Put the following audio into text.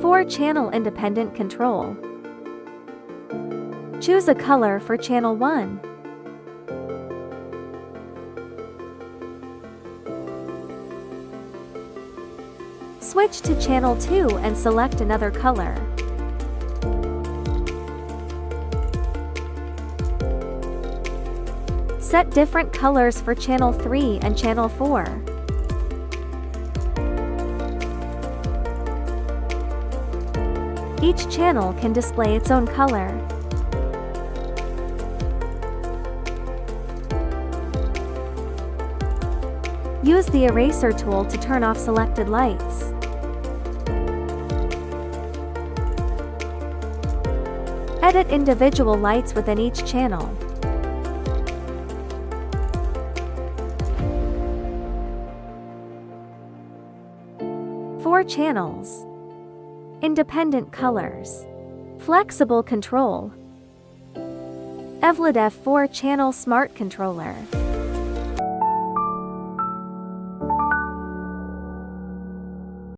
4-channel independent control. Choose a color for channel 1. Switch to channel 2 and select another color. Set different colors for channel 3 and channel 4. Each channel can display its own color. Use the eraser tool to turn off selected lights. Edit individual lights within each channel. Four channels. Independent colors. Flexible control. EVLEDEV 4-channel smart controller.